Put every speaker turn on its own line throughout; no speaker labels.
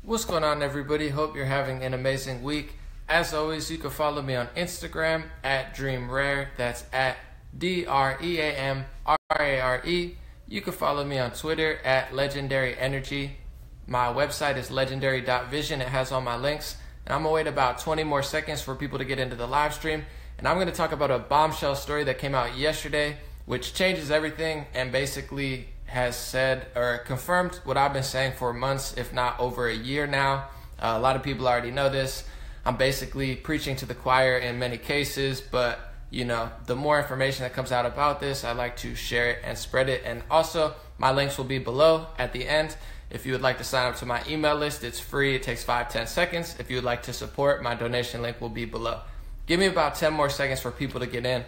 What's going on, everybody? Hope you're having an amazing week. As always, you can follow me on Instagram at DreamRare. That's at DreamRare. You can follow me on Twitter at Legendary Energy. My website is legendary.vision. It has all my links. And I'm going to wait about 20 more seconds for people to get into the live stream. And I'm going to talk about a bombshell story that came out yesterday, which changes everything and basically has said or confirmed what I've been saying for months, if not over a year now. A lot of people already know this. I'm basically preaching to the choir in many cases, but the more information that comes out about this, I like to share it and spread it. And also, my links will be below at the end. If you would like to sign up to my email list, it's free. It takes 5-10 seconds. If you would like to support, my donation link will be below. Give me about 10 more seconds for people to get in,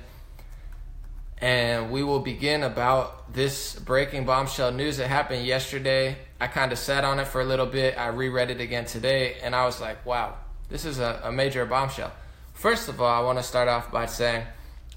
and we will begin about this breaking bombshell news that happened yesterday. I kind of sat on it for a little bit. I reread it again today, and I was like, wow, this is a major bombshell. First of all, I want to start off by saying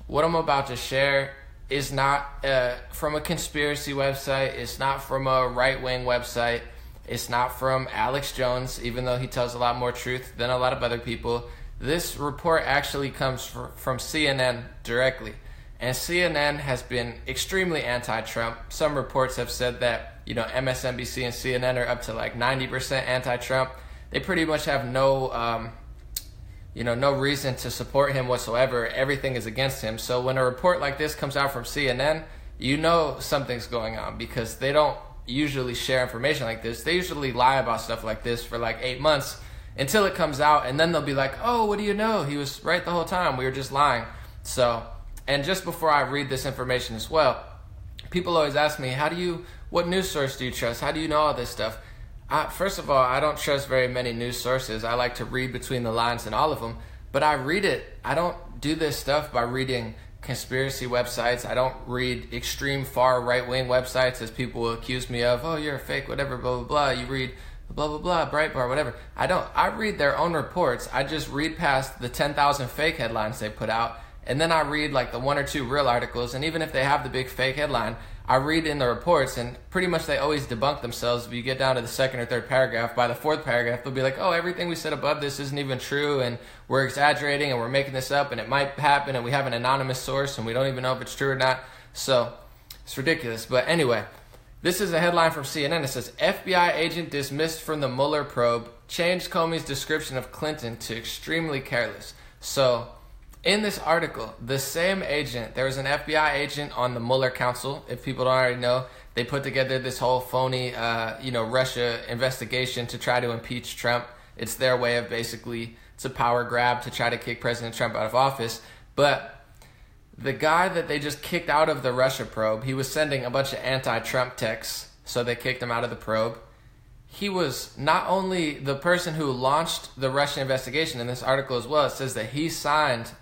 what I'm about to share is not from a conspiracy website. It's not from a right-wing website. It's not from Alex Jones, even though he tells a lot more truth than a lot of other people. This report actually comes from CNN directly. And CNN has been extremely anti-Trump. Some reports have said that, MSNBC and CNN are up to like 90% anti-Trump. They pretty much have no reason to support him whatsoever. Everything is against him. So when a report like this comes out from CNN, something's going on, because they don't usually share information like this. They usually lie about stuff like this for like 8 months until it comes out, and then they'll be like, oh, what do you know? He was right the whole time. We were just lying. And just before I read this information as well, people always ask me, what news source do you trust? How do you know all this stuff? First of all, I don't trust very many news sources. I like to read between the lines in all of them, but I read it. I don't do this stuff by reading conspiracy websites. I don't read extreme far right-wing websites, as people will accuse me of. Oh, you're a fake, whatever, blah, blah, blah. You read blah, blah, blah, Breitbart, whatever. I don't. I read their own reports. I just read past the 10,000 fake headlines they put out. And then I read like the 1 or 2 real articles, and even if they have the big fake headline, I read in the reports, and pretty much they always debunk themselves. If you get down to the 2nd or 3rd paragraph, by the 4th paragraph, they'll be like, oh, everything we said above this isn't even true, and we're exaggerating, and we're making this up, and it might happen, and we have an anonymous source, and we don't even know if it's true or not. So it's ridiculous. But anyway, this is a headline from CNN. It says, FBI agent dismissed from the Mueller probe, changed Comey's description of Clinton to extremely careless. So in this article, the same agent, there was an FBI agent on the Mueller Council. If people don't already know, they put together this whole phony, Russia investigation to try to impeach Trump. It's their way of basically, it's a power grab to try to kick President Trump out of office. But the guy that they just kicked out of the Russia probe, he was sending a bunch of anti-Trump texts, so they kicked him out of the probe. He was not only the person who launched the Russian investigation in this article as well. It says that he signed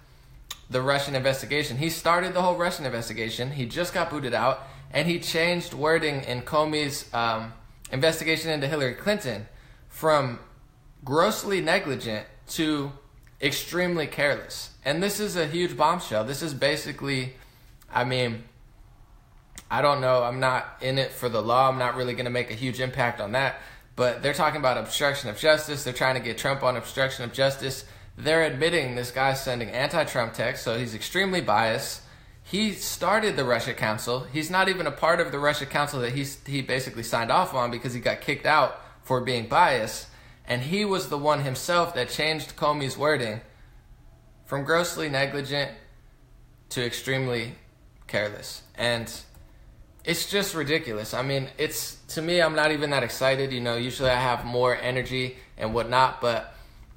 the Russian investigation. He started the whole Russian investigation. He just got booted out, and he changed wording in Comey's investigation into Hillary Clinton from grossly negligent to extremely careless. And this is a huge bombshell. This is basically, I don't know. I'm not in it for the law. I'm not really going to make a huge impact on that. But they're talking about obstruction of justice. They're trying to get Trump on obstruction of justice. They're admitting this guy's sending anti-Trump texts, so he's extremely biased. He started the Russia Council. He's not even a part of the Russia Council that he basically signed off on, because he got kicked out for being biased. And he was the one himself that changed Comey's wording from grossly negligent to extremely careless. And it's just ridiculous. To me, I'm not even that excited. Usually I have more energy and whatnot, but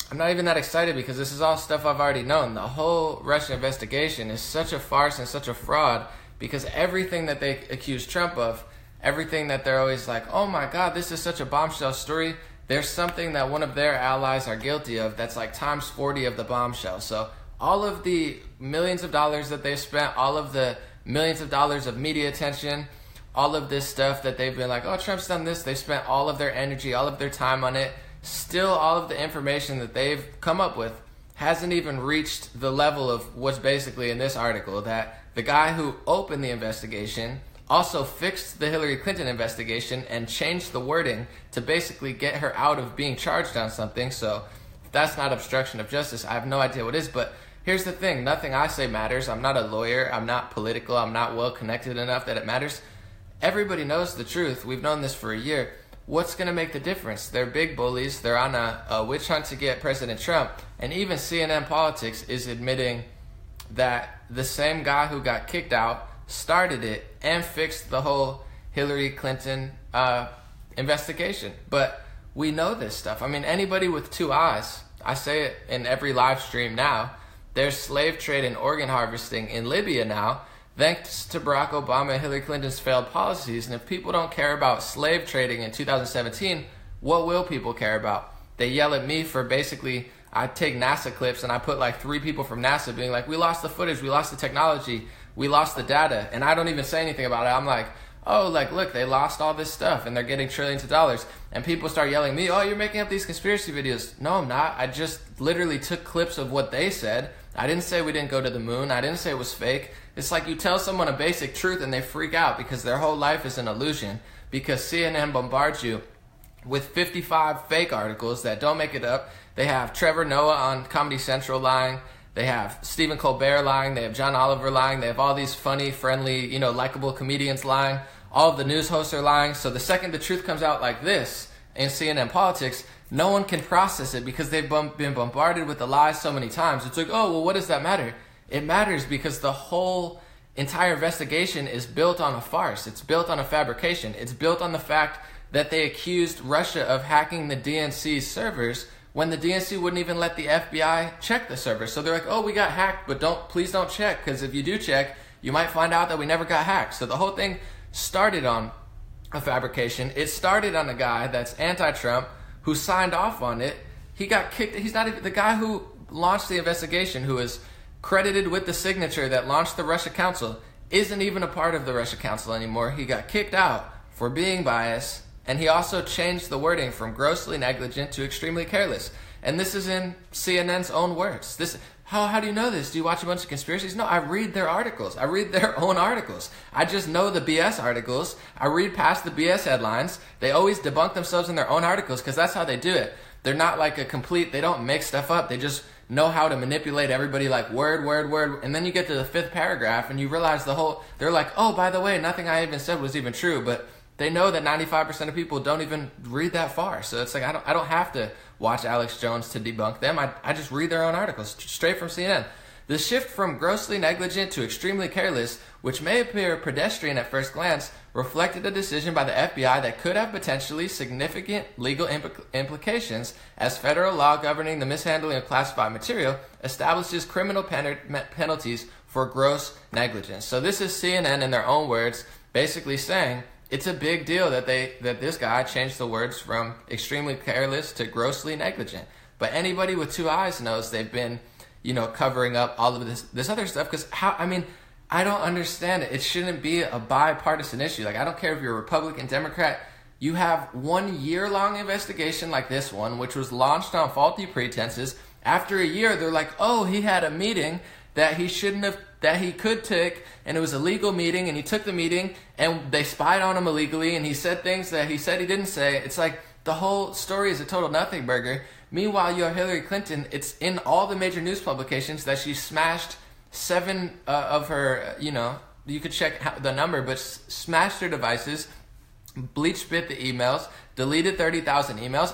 I'm not even that excited, because this is all stuff I've already known. The whole Russian investigation is such a farce and such a fraud, because everything that they accuse Trump of, everything that they're always like, oh my God, this is such a bombshell story, there's something that one of their allies are guilty of that's like times 40 of the bombshell. So all of the millions of dollars that they've spent, all of the millions of dollars of media attention, all of this stuff that they've been like, oh, Trump's done this, they've spent all of their energy, all of their time on it. Still, all of the information that they've come up with hasn't even reached the level of what's basically in this article, that the guy who opened the investigation also fixed the Hillary Clinton investigation and changed the wording to basically get her out of being charged on something. So if that's not obstruction of justice, I have no idea what is. But here's the thing, nothing I say matters. I'm not a lawyer, I'm not political, I'm not well connected enough that it matters. Everybody knows the truth. We've known this for a year. What's going to make the difference? They're big bullies. They're on a witch hunt to get President Trump. And even CNN Politics is admitting that the same guy who got kicked out started it and fixed the whole Hillary Clinton investigation. But we know this stuff. I mean, anybody with two eyes, I say it in every live stream now, there's slave trade and organ harvesting in Libya now, thanks to Barack Obama and Hillary Clinton's failed policies. And if people don't care about slave trading in 2017, what will people care about? They yell at me for basically, I take NASA clips and I put like 3 people from NASA being like, we lost the footage, we lost the technology, we lost the data. And I don't even say anything about it. I'm like, oh, like, look, they lost all this stuff and they're getting trillions of dollars. And people start yelling at me, oh, you're making up these conspiracy videos. No, I'm not. I just literally took clips of what they said. I didn't say we didn't go to the moon. I didn't say it was fake. It's like you tell someone a basic truth and they freak out because their whole life is an illusion, because CNN bombards you with 55 fake articles that don't make it up. They have Trevor Noah on Comedy Central lying. They have Stephen Colbert lying. They have John Oliver lying. They have all these funny, friendly, likable comedians lying. All of the news hosts are lying. So the second the truth comes out like this in CNN Politics, no one can process it because they've been bombarded with the lies so many times. It's like, oh, well, what does that matter? It matters because the whole entire investigation is built on a farce. It's built on a fabrication. It's built on the fact that they accused Russia of hacking the DNC's servers when the DNC wouldn't even let the FBI check the servers. So they're like, oh, we got hacked, but please don't check, because if you do check, you might find out that we never got hacked. So the whole thing started on a fabrication. It started on a guy that's anti-Trump who signed off on it. He got kicked. He's not even the guy who launched the investigation, who is credited with the signature that launched the Russia Council, isn't even a part of the Russia Council anymore. He got kicked out for being biased, and he also changed the wording from grossly negligent to extremely careless. And this is in CNN's own words. How do you know this? Do you watch a bunch of conspiracies? No, I read their articles. I read their own articles. I just know the BS articles. I read past the BS headlines. They always debunk themselves in their own articles because that's how they do it. They're not like they don't make stuff up. They just know how to manipulate everybody, like word, word, word. And then you get to the 5th paragraph and you realize they're like, oh, by the way, nothing I even said was even true. But they know that 95% of people don't even read that far. So it's like, I don't have to watch Alex Jones to debunk them. I just read their own articles straight from CNN. The shift from grossly negligent to extremely careless, which may appear pedestrian at first glance, reflected a decision by the FBI that could have potentially significant legal implications, as federal law governing the mishandling of classified material establishes criminal penalties for gross negligence. So this is CNN in their own words basically saying it's a big deal that this guy changed the words from extremely careless to grossly negligent. But anybody with two eyes knows they've been covering up all of this other stuff, because I don't understand it. It shouldn't be a bipartisan issue. Like, I don't care if you're a Republican, Democrat. You have 1 year-long investigation like this one, which was launched on faulty pretenses. After a year, they're like, oh, he had a meeting that he could take, and it was a legal meeting, and he took the meeting, and they spied on him illegally, and he said things that he said he didn't say. It's like the whole story is a total nothing burger. Meanwhile, you have Hillary Clinton. It's in all the major news publications that she smashed 7 of her, you could check the number, but smashed her devices, bleach bit the emails, deleted 30,000 emails.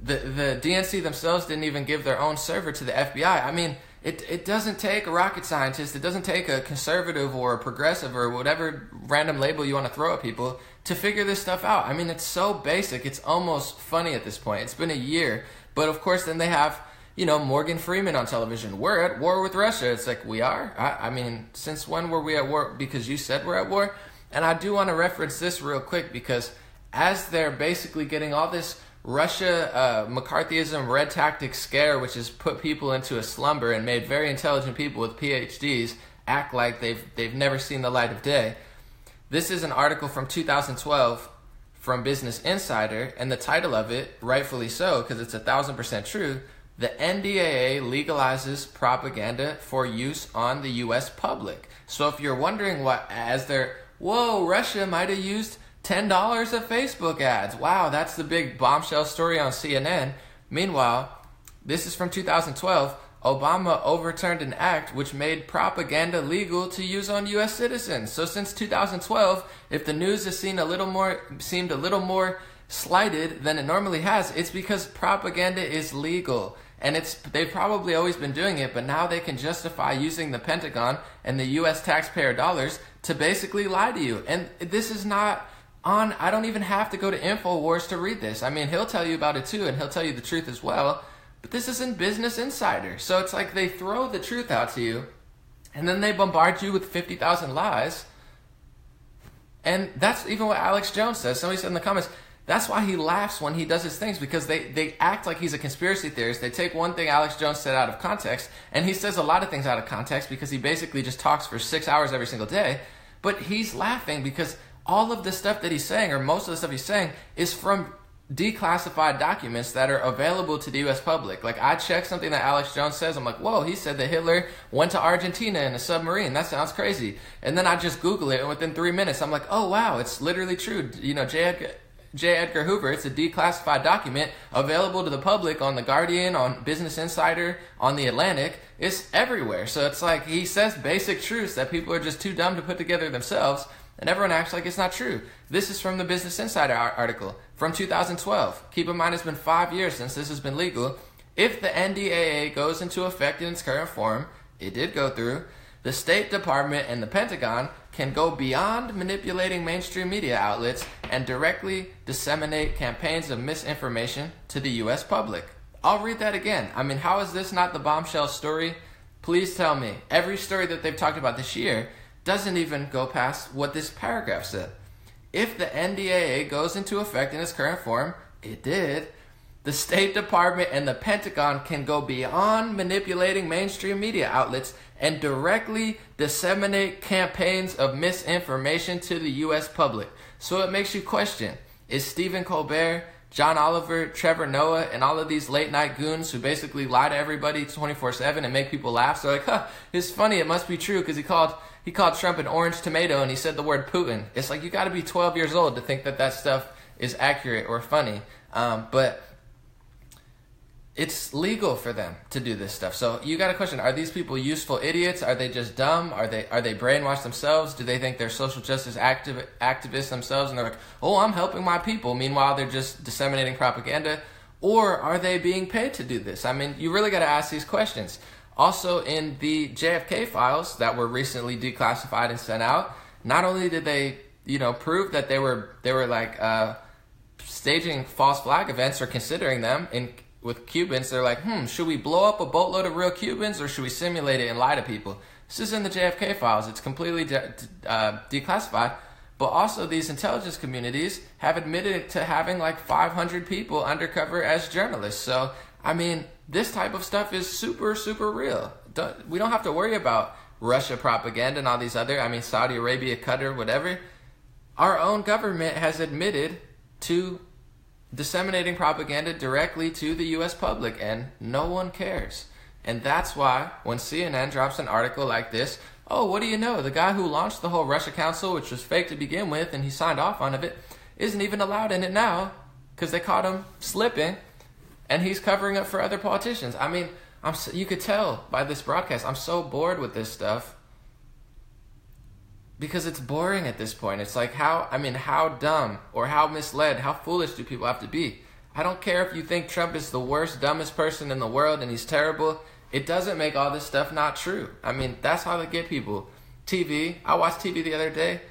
The DNC themselves didn't even give their own server to the FBI. It doesn't take a rocket scientist. It doesn't take a conservative or a progressive or whatever random label you want to throw at people to figure this stuff out. It's so basic. It's almost funny at this point. It's been a year. But of course, then they have, Morgan Freeman on television. We're at war with Russia. It's like, we are? Since when were we at war? Because you said we're at war? And I do want to reference this real quick, because as they're basically getting all this Russia, McCarthyism, red tactic scare, which has put people into a slumber and made very intelligent people with PhDs act like they've never seen the light of day. This is an article from 2012 from Business Insider, and the title of it, rightfully so, because it's 1,000% true, the NDAA legalizes propaganda for use on the U.S. public. So if you're wondering whoa, Russia might have used $10 of Facebook ads. Wow, that's the big bombshell story on CNN. Meanwhile, this is from 2012. Obama overturned an act which made propaganda legal to use on U.S. citizens. So since 2012, if the news has seemed a little more slighted than it normally has, it's because propaganda is legal. And they've probably always been doing it, but now they can justify using the Pentagon and the U.S. taxpayer dollars to basically lie to you. And this is not on, I don't even have to go to InfoWars to read this. I mean, he'll tell you about it too, and he'll tell you the truth as well. But this isn't Business Insider. So it's like they throw the truth out to you, and then they bombard you with 50,000 lies. And that's even what Alex Jones says. Somebody said in the comments, that's why he laughs when he does his things, because they act like he's a conspiracy theorist. They take one thing Alex Jones said out of context, and he says a lot of things out of context because he basically just talks for 6 hours every single day. But he's laughing because all of the stuff that he's saying, or most of the stuff he's saying, is from declassified documents that are available to the U.S. public. Like, I check something that Alex Jones says, I'm like, whoa, he said that Hitler went to Argentina in a submarine. That sounds crazy. And then I just Google it, and within 3 minutes, I'm like, oh, wow, it's literally true. You know, J. Edgar Hoover, it's a declassified document available to the public on The Guardian, on Business Insider, on The Atlantic. It's everywhere. So it's like he says basic truths that people are just too dumb to put together themselves, and everyone acts like it's not true. This is from the Business Insider article from 2012. Keep in mind, it's been 5 years since this has been legal. If the NDAA goes into effect in its current form, it did go through, the State Department and the Pentagon can go beyond manipulating mainstream media outlets and directly disseminate campaigns of misinformation to the U.S. public. I'll read that again. I mean, how is this not the bombshell story? Please tell me. Every story that they've talked about this year doesn't even go past what this paragraph said. If the NDAA goes into effect in its current form, it did, the State Department and the Pentagon can go beyond manipulating mainstream media outlets and directly disseminate campaigns of misinformation to the U.S. public. So it makes you question, is Stephen Colbert, John Oliver, Trevor Noah, and all of these late night goons who basically lie to everybody 24/7 and make people laugh? So like, it's funny, it must be true because he called Trump an orange tomato and he said the word Putin. It's like, you got to be 12 years old to think that stuff is accurate or funny. But it's legal for them to do this stuff. So you got a question, are these people useful idiots? Are they just dumb? Are they brainwashed themselves? Do they think they're social justice activists themselves and they're like, oh, I'm helping my people. Meanwhile, they're just disseminating propaganda. Or are they being paid to do this? I mean, you really got to ask these questions. Also, in the JFK Files that were recently declassified and sent out, not only did they, prove that they were like staging false flag events or considering them with Cubans, they're like, should we blow up a boatload of real Cubans or should we simulate it and lie to people? This is in the JFK Files. It's completely declassified. But also these intelligence communities have admitted to having like 500 people undercover as journalists. So, I mean, this type of stuff is super, super real. We don't have to worry about Russia propaganda and all these other, Saudi Arabia, Qatar, whatever. Our own government has admitted to disseminating propaganda directly to the U.S. public, and no one cares. And that's why when CNN drops an article like this, oh, what do you know? The guy who launched the whole Russia Council, which was fake to begin with, and he signed off on it, isn't even allowed in it now because they caught him slipping, and he's covering up for other politicians. I mean, you could tell by this broadcast, I'm so bored with this stuff because it's boring at this point. It's like, how dumb or how misled, how foolish do people have to be? I don't care if you think Trump is the worst, dumbest person in the world and he's terrible. It doesn't make all this stuff not true. I mean, that's how they get people. TV, I watched TV the other day.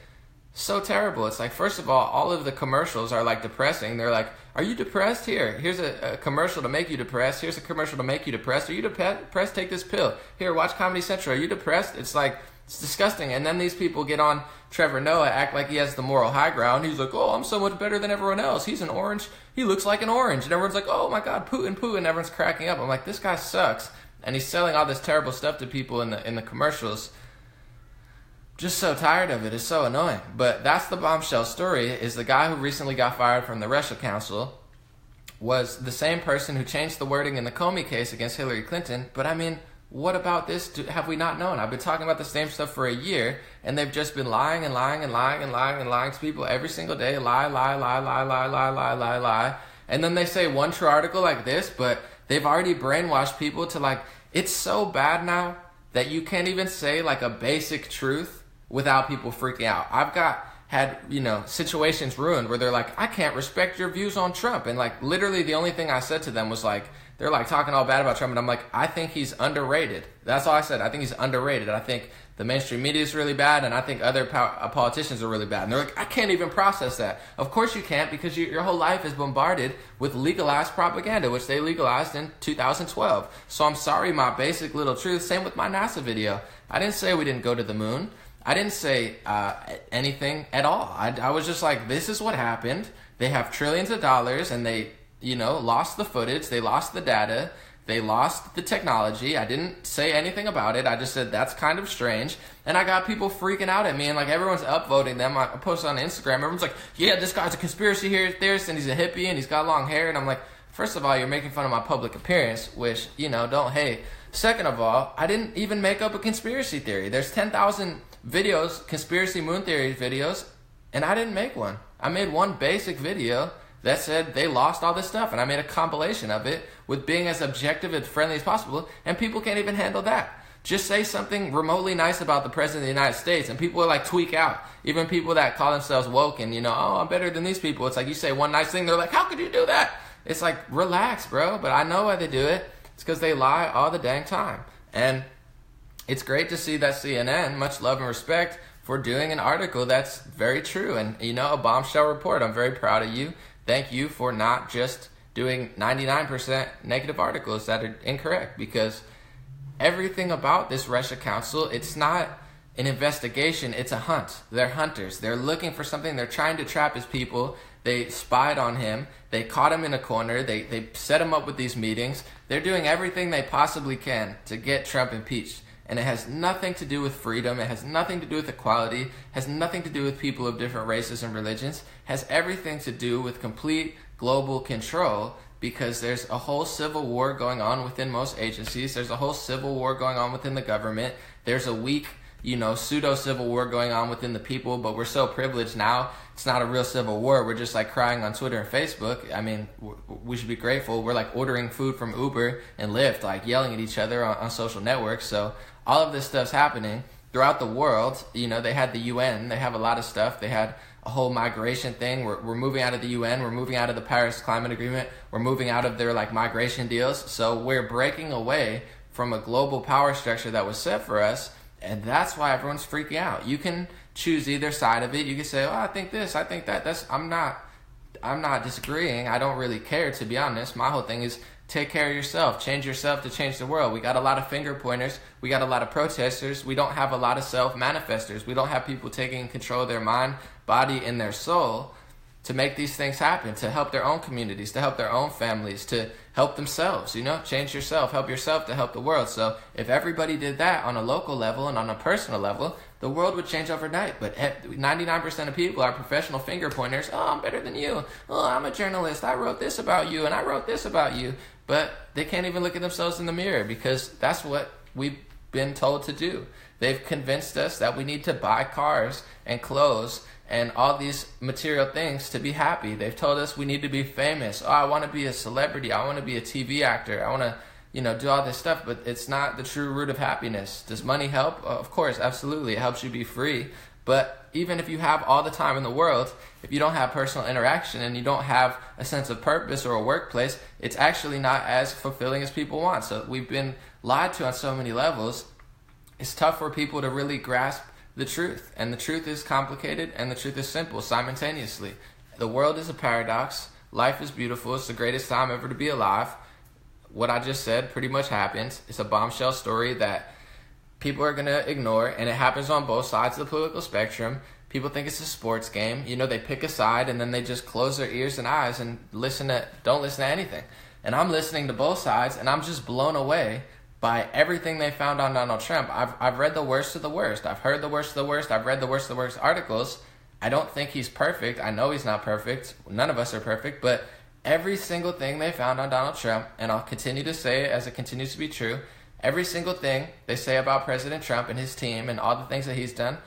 So terrible. It's like, first of all of the commercials are like depressing. They're like, are you depressed? Here's a commercial to make you depressed. Here's a commercial to make you depressed. Are you depressed? Take this pill. Here, watch Comedy Central. Are you depressed? It's like, it's disgusting. And then these people get on Trevor Noah, act like he has the moral high ground. He's like, oh, I'm so much better than everyone else. He's an orange. He looks like an orange. And everyone's like, oh my God, Putin. Everyone's cracking up. I'm like, this guy sucks. And he's selling all this terrible stuff to people in the commercials. Just so tired of it. It's so annoying. But that's the bombshell story, is the guy who recently got fired from the Russia Council was the same person who changed the wording in the Comey case against Hillary Clinton. But I mean, what about this? Have we not known? I've been talking about the same stuff for a year, and they've just been lying and lying and lying and lying and lying to people every single day. Lie, lie, lie, lie, lie, lie, lie, lie, lie. And then they say one true article like this, but they've already brainwashed people to like, it's so bad now that you can't even say like a basic truth without people freaking out. I've had, situations ruined where they're like, I can't respect your views on Trump. And like, literally the only thing I said to them was like, they're like talking all bad about Trump. And I'm like, I think he's underrated. That's all I said. I think he's underrated. I think the mainstream media is really bad. And I think other politicians are really bad. And they're like, I can't even process that. Of course you can't, because your whole life is bombarded with legalized propaganda, which they legalized in 2012. So I'm sorry, my basic little truth. Same with my NASA video. I didn't say we didn't go to the moon. I didn't say anything at all. I was just like, this is what happened. They have trillions of dollars, and they, lost the footage. They lost the data. They lost the technology. I didn't say anything about it. I just said, that's kind of strange. And I got people freaking out at me, and like everyone's upvoting them. I posted on Instagram. Everyone's like, yeah, this guy's a conspiracy theorist, and he's a hippie, and he's got long hair. And I'm like, first of all, you're making fun of my public appearance, which, don't hate. Second of all, I didn't even make up a conspiracy theory. There's 10,000 videos, conspiracy moon theory videos, and I didn't make one. I made one basic video that said they lost all this stuff, and I made a compilation of it with being as objective and friendly as possible, and people can't even handle that. Just say something remotely nice about the President of the United States, and people will like tweak out. Even people that call themselves woke and, oh, I'm better than these people. It's like you say one nice thing, they're like, how could you do that? It's like, relax, bro, but I know why they do it. It's because they lie all the dang time. And it's great to see that CNN, much love and respect, for doing an article that's very true. And, a bombshell report. I'm very proud of you. Thank you for not just doing 99% negative articles that are incorrect, because everything about this Russia Council, it's not an investigation, it's a hunt. They're hunters. They're looking for something. They're trying to trap his people. They spied on him. They caught him in a corner. They set him up with these meetings. They're doing everything they possibly can to get Trump impeached. And it has nothing to do with freedom. It has nothing to do with equality. It has nothing to do with people of different races and religions. It has everything to do with complete global control, because there's a whole civil war going on within most agencies. There's a whole civil war going on within the government. There's a weak, pseudo-civil war going on within the people, but we're so privileged now. It's not a real civil war. We're just like crying on Twitter and Facebook. I mean, we should be grateful. We're like ordering food from Uber and Lyft, like yelling at each other on social networks. So all of this stuff's happening throughout the world. They had the UN. They have a lot of stuff. They had a whole migration thing. We're moving out of the UN. We're moving out of the Paris Climate Agreement. We're moving out of their like migration deals. So we're breaking away from a global power structure that was set for us. And that's why everyone's freaking out. You can choose either side of it. You can say, oh, I think this, I think that. I'm not disagreeing. I don't really care, to be honest. My whole thing is take care of yourself. Change yourself to change the world. We got a lot of finger pointers. We got a lot of protesters. We don't have a lot of self-manifestors. We don't have people taking control of their mind, body, and their soul to make these things happen, to help their own communities, to help their own families, to help themselves, change yourself, help yourself to help the world. So if everybody did that on a local level and on a personal level, the world would change overnight. But 99% of people are professional finger pointers. Oh, I'm better than you. Oh, I'm a journalist. I wrote this about you and I wrote this about you. But they can't even look at themselves in the mirror, because that's what we've been told to do. They've convinced us that we need to buy cars and clothes and all these material things to be happy. They've told us we need to be famous. Oh, I want to be a celebrity. I want to be a TV actor. I want to, do all this stuff, but it's not the true root of happiness. Does money help? Of course, absolutely. It helps you be free. But even if you have all the time in the world, if you don't have personal interaction and you don't have a sense of purpose or a workplace, it's actually not as fulfilling as people want. So we've been lied to on so many levels. It's tough for people to really grasp the truth. And the truth is complicated and the truth is simple simultaneously. The world is a paradox. Life is beautiful. It's the greatest time ever to be alive. What I just said pretty much happens. It's a bombshell story that people are going to ignore, and it happens on both sides of the political spectrum. People think it's a sports game. They pick a side and then they just close their ears and eyes and don't listen to anything. And I'm listening to both sides, and I'm just blown away by everything they found on Donald Trump. I've read the worst of the worst. I've heard the worst of the worst. I've read the worst of the worst articles. I don't think he's perfect. I know he's not perfect. None of us are perfect. But every single thing they found on Donald Trump, and I'll continue to say it as it continues to be true, Every single thing they say about President Trump and his team and all the things that he's done,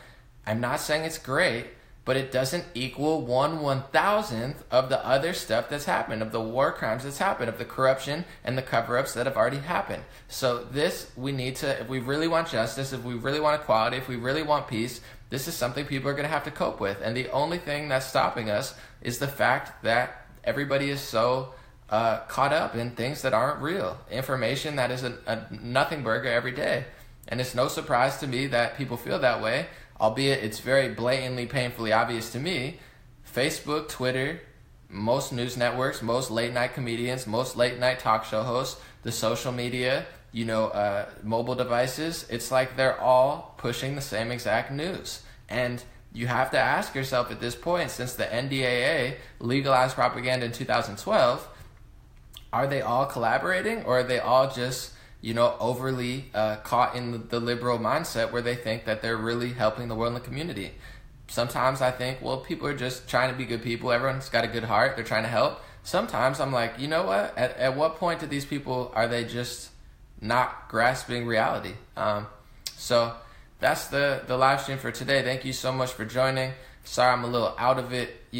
I'm not saying it's great, but it doesn't equal 1/1000th of the other stuff that's happened, of the war crimes that's happened, of the corruption and the cover-ups that have already happened. So this, we need to, if we really want justice, if we really want equality, if we really want peace, this is something people are going to have to cope with. And the only thing that's stopping us is the fact that everybody is so caught up in things that aren't real. Information that is a nothing burger every day. And it's no surprise to me that people feel that way, albeit it's very blatantly, painfully obvious to me. Facebook, Twitter, most news networks, most late night comedians, most late night talk show hosts, the social media, mobile devices, it's like they're all pushing the same exact news. And you have to ask yourself at this point, since the NDAA legalized propaganda in 2012, are they all collaborating, or are they all just, overly caught in the liberal mindset where they think that they're really helping the world and the community? Sometimes I think, well, people are just trying to be good people. Everyone's got a good heart. They're trying to help. Sometimes I'm like, you know what? At what point do these people, are they just not grasping reality? So that's the live stream for today. Thank you so much for joining. Sorry I'm a little out of it,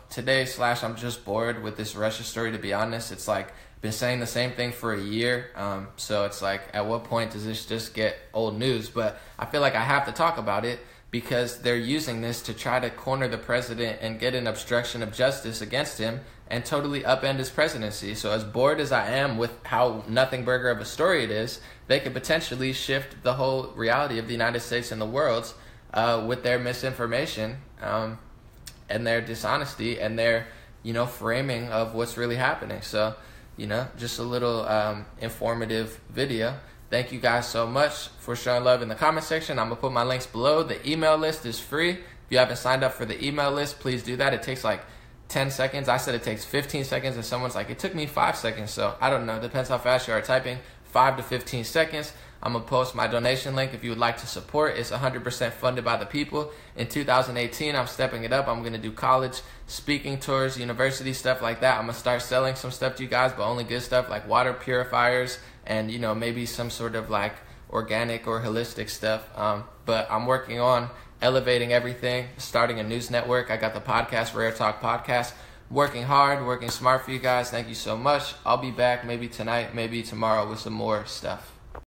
today / I'm just bored with this Russia story, to be honest. It's like, been saying the same thing for a year. So it's like, at what point does this just get old news? But I feel like I have to talk about it because they're using this to try to corner the president and get an obstruction of justice against him and totally upend his presidency. So as bored as I am with how nothing burger of a story it is, they could potentially shift the whole reality of the United States and the world with their misinformation and their dishonesty and their, framing of what's really happening. So, just a little informative video. Thank you guys so much for showing love in the comment section. I'm going to put my links below. The email list is free. If you haven't signed up for the email list, please do that. It takes like 10 seconds. I said it takes 15 seconds, and someone's like, it took me 5 seconds. So I don't know. It depends how fast you are typing. 5 to 15 seconds. I'm going to post my donation link if you would like to support. It's 100% funded by the people. In 2018, I'm stepping it up. I'm going to do college speaking tours, university, stuff like that. I'm going to start selling some stuff to you guys, but only good stuff like water purifiers and, maybe some sort of like organic or holistic stuff. But I'm working on elevating everything, starting a news network. I got the podcast, Rare Talk Podcast. Working hard, working smart for you guys. Thank you so much. I'll be back maybe tonight, maybe tomorrow with some more stuff.